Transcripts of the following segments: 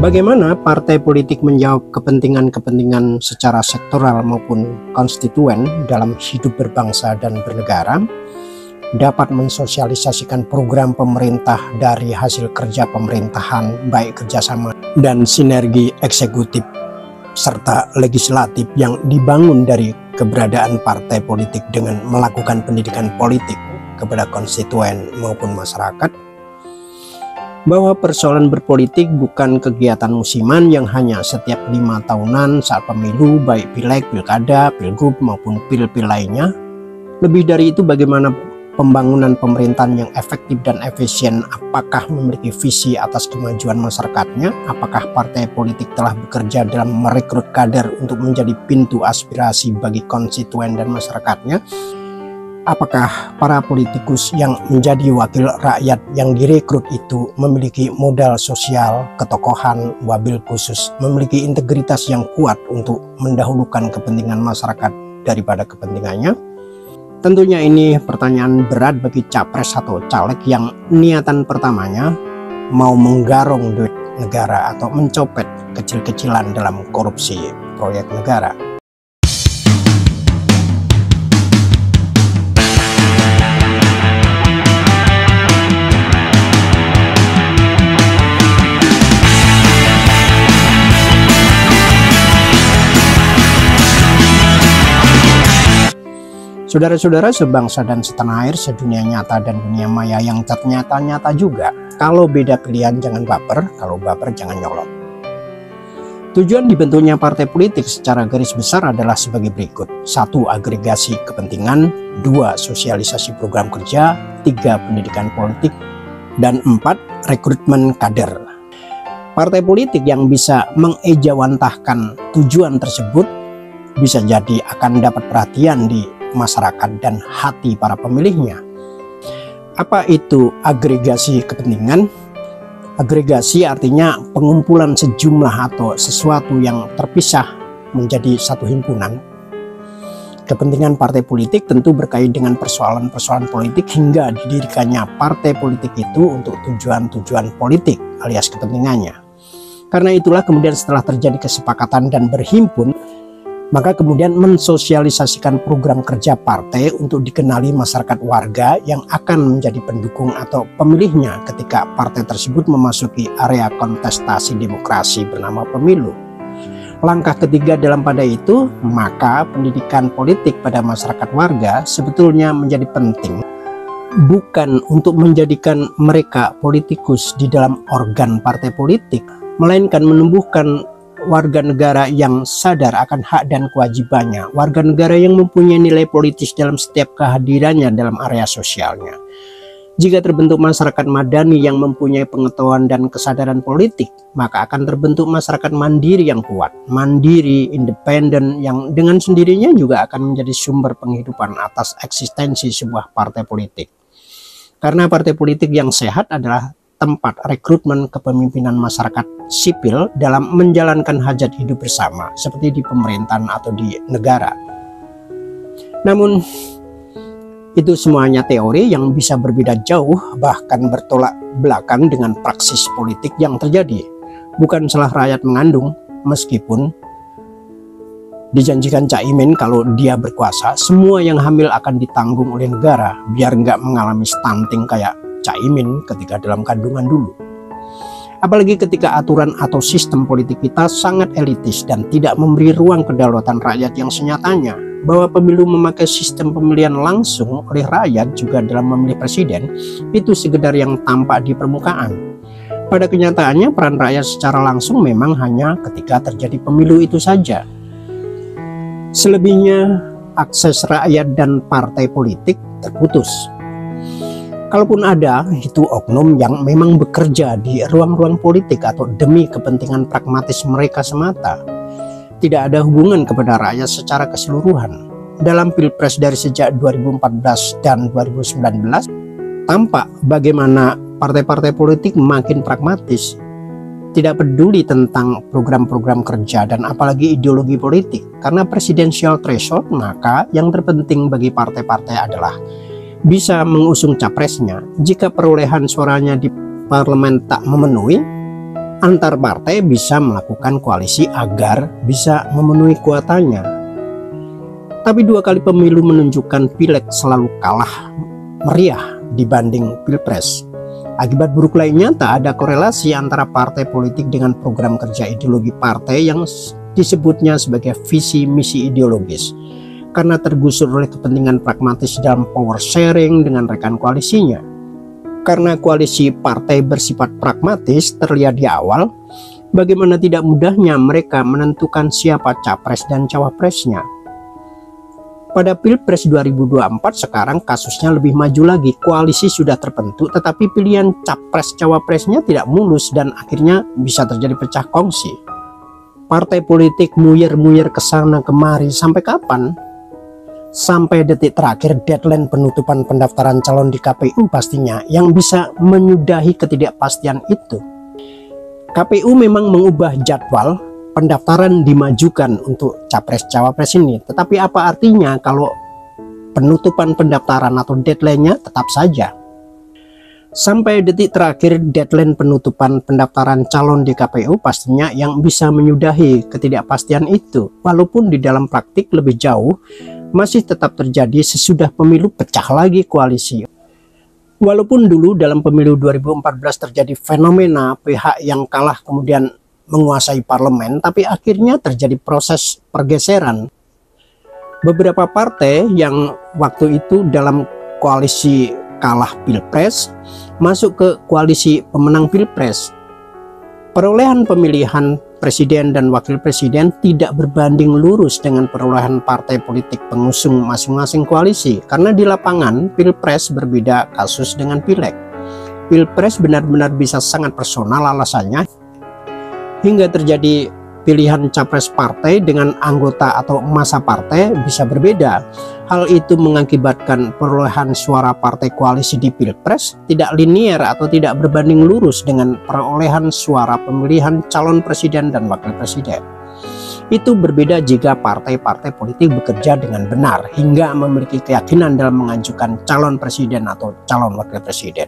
Bagaimana partai politik menjawab kepentingan-kepentingan secara sektoral maupun konstituen dalam hidup berbangsa dan bernegara, dapat mensosialisasikan program pemerintah dari hasil kerja pemerintahan, baik kerjasama dan sinergi eksekutif serta legislatif yang dibangun dari keberadaan partai politik dengan melakukan pendidikan politik kepada konstituen maupun masyarakat, bahwa persoalan berpolitik bukan kegiatan musiman yang hanya setiap 5 tahunan saat pemilu, baik pileg, pilkada, pilgub maupun pil-pil lainnya. Lebih dari itu, bagaimana pembangunan pemerintahan yang efektif dan efisien, apakah memiliki visi atas kemajuan masyarakatnya, apakah partai politik telah bekerja dalam merekrut kader untuk menjadi pintu aspirasi bagi konstituen dan masyarakatnya, apakah para politikus yang menjadi wakil rakyat yang direkrut itu memiliki modal sosial, ketokohan, wabil khusus, memiliki integritas yang kuat untuk mendahulukan kepentingan masyarakat daripada kepentingannya? Tentunya ini pertanyaan berat bagi capres atau caleg yang niatan pertamanya mau menggarong duit negara atau mencopet kecil-kecilan dalam korupsi proyek negara. Saudara-saudara sebangsa dan setanah air, sedunia nyata dan dunia maya yang ternyata nyata juga. Kalau beda pilihan jangan baper, kalau baper jangan nyolot. Tujuan dibentuknya partai politik secara garis besar adalah sebagai berikut. 1. Agregasi kepentingan. 2. Sosialisasi program kerja. 3. Pendidikan politik. Dan 4. Rekrutmen kader. Partai politik yang bisa mengejawantahkan tujuan tersebut bisa jadi akan dapat perhatian di masyarakat dan hati para pemilihnya. Apa itu agregasi kepentingan? Agregasi artinya pengumpulan sejumlah atau sesuatu yang terpisah menjadi satu himpunan. Kepentingan partai politik tentu berkait dengan persoalan-persoalan politik hingga didirikannya partai politik itu untuk tujuan-tujuan politik alias kepentingannya. Karena itulah kemudian setelah terjadi kesepakatan dan berhimpun, maka kemudian mensosialisasikan program kerja partai untuk dikenali masyarakat warga yang akan menjadi pendukung atau pemilihnya ketika partai tersebut memasuki area kontestasi demokrasi bernama pemilu. Langkah ketiga dalam pada itu, maka pendidikan politik pada masyarakat warga sebetulnya menjadi penting. Bukan untuk menjadikan mereka politikus di dalam organ partai politik, melainkan menumbuhkan warga negara yang sadar akan hak dan kewajibannya, warga negara yang mempunyai nilai politis dalam setiap kehadirannya dalam area sosialnya. Jika terbentuk masyarakat madani yang mempunyai pengetahuan dan kesadaran politik, maka akan terbentuk masyarakat mandiri yang kuat, mandiri, independen, yang dengan sendirinya juga akan menjadi sumber penghidupan atas eksistensi sebuah partai politik. Karena partai politik yang sehat adalah tempat rekrutmen kepemimpinan masyarakat sipil dalam menjalankan hajat hidup bersama seperti di pemerintahan atau di negara. Namun itu semuanya teori yang bisa berbeda jauh, bahkan bertolak belakang dengan praksis politik yang terjadi. Bukan salah rakyat mengandung, meskipun dijanjikan Caimin kalau dia berkuasa semua yang hamil akan ditanggung oleh negara biar nggak mengalami stunting kayak Caimin ketika dalam kandungan dulu. Apalagi ketika aturan atau sistem politik kita sangat elitis dan tidak memberi ruang kedaulatan rakyat yang senyatanya, bahwa pemilu memakai sistem pemilihan langsung oleh rakyat juga dalam memilih presiden, itu sekedar yang tampak di permukaan. Pada kenyataannya peran rakyat secara langsung memang hanya ketika terjadi pemilu itu saja. Selebihnya akses rakyat dan partai politik terputus. Kalaupun ada, itu oknum yang memang bekerja di ruang-ruang politik atau demi kepentingan pragmatis mereka semata. Tidak ada hubungan kepada rakyat secara keseluruhan. Dalam pilpres dari sejak 2014 dan 2019, tampak bagaimana partai-partai politik makin pragmatis, tidak peduli tentang program-program kerja dan apalagi ideologi politik. Karena presidensial threshold, maka yang terpenting bagi partai-partai adalah bisa mengusung capresnya. Jika perolehan suaranya di parlemen tak memenuhi, Antar partai bisa melakukan koalisi agar bisa memenuhi kuotanya. Tapi 2 kali pemilu menunjukkan Pileg selalu kalah meriah dibanding Pilpres. Akibat buruk lainnya, tak ada korelasi antara partai politik dengan program kerja ideologi partai yang disebutnya sebagai visi misi ideologis, karena tergusur oleh kepentingan pragmatis dalam power sharing dengan rekan koalisinya. Karena koalisi partai bersifat pragmatis terlihat di awal, bagaimana tidak mudahnya mereka menentukan siapa capres dan cawapresnya. Pada Pilpres 2024 sekarang kasusnya lebih maju lagi. Koalisi sudah terbentuk tetapi pilihan capres-cawapresnya tidak mulus dan akhirnya bisa terjadi pecah kongsi. Partai politik muyer-muyer kesana kemari sampai kapan? Sampai detik terakhir deadline penutupan pendaftaran calon di KPU pastinya yang bisa menyudahi ketidakpastian itu. KPU memang mengubah jadwal pendaftaran dimajukan untuk capres-cawapres ini, tetapi apa artinya kalau penutupan pendaftaran atau deadline-nya tetap saja? Sampai detik terakhir deadline penutupan pendaftaran calon di KPU pastinya yang bisa menyudahi ketidakpastian itu, walaupun di dalam praktik lebih jauh masih tetap terjadi sesudah pemilu pecah lagi koalisi. Walaupun dulu dalam pemilu 2014 terjadi fenomena pihak yang kalah kemudian menguasai parlemen, tapi akhirnya terjadi proses pergeseran. Beberapa partai yang waktu itu dalam koalisi kalah Pilpres masuk ke koalisi pemenang Pilpres. Perolehan pemilihan presiden dan wakil presiden tidak berbanding lurus dengan perolehan partai politik pengusung masing-masing koalisi, karena di lapangan Pilpres berbeda kasus dengan Pileg. Pilpres benar-benar bisa sangat personal alasannya, hingga terjadi pilihan capres partai dengan anggota atau massa partai bisa berbeda. Hal itu mengakibatkan perolehan suara partai koalisi di Pilpres tidak linier atau tidak berbanding lurus dengan perolehan suara pemilihan calon presiden dan wakil presiden. Itu berbeda jika partai-partai politik bekerja dengan benar hingga memiliki keyakinan dalam mengajukan calon presiden atau calon wakil presiden.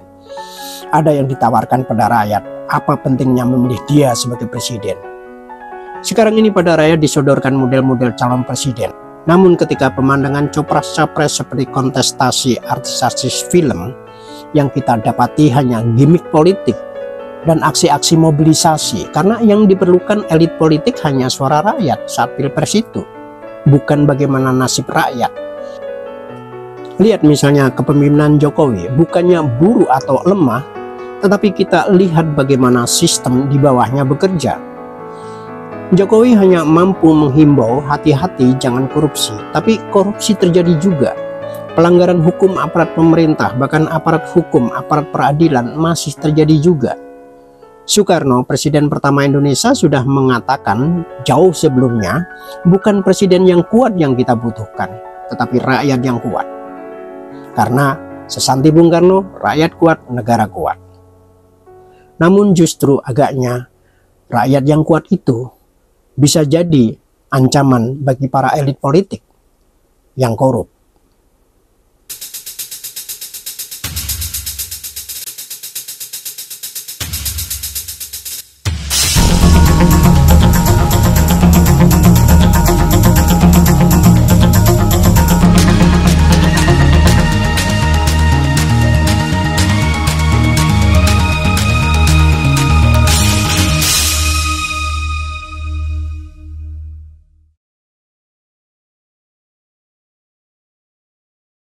Ada yang ditawarkan pada rakyat, apa pentingnya memilih dia sebagai presiden? Sekarang ini pada rakyat disodorkan model-model calon presiden. Namun ketika pemandangan capres-capres seperti kontestasi artis-artis film, yang kita dapati hanya gimmick politik dan aksi-aksi mobilisasi, karena yang diperlukan elit politik hanya suara rakyat saat Pilpres itu, bukan bagaimana nasib rakyat. Lihat misalnya kepemimpinan Jokowi, bukannya buruk atau lemah, tetapi kita lihat bagaimana sistem di bawahnya bekerja. Jokowi hanya mampu menghimbau hati-hati jangan korupsi, tapi korupsi terjadi juga. Pelanggaran hukum aparat pemerintah, bahkan aparat hukum, aparat peradilan masih terjadi juga. Soekarno, presiden pertama Indonesia, sudah mengatakan jauh sebelumnya, bukan presiden yang kuat yang kita butuhkan, tetapi rakyat yang kuat. Karena sesanti Bung Karno, rakyat kuat, negara kuat. Namun justru agaknya rakyat yang kuat itu bisa jadi ancaman bagi para elit politik yang korup.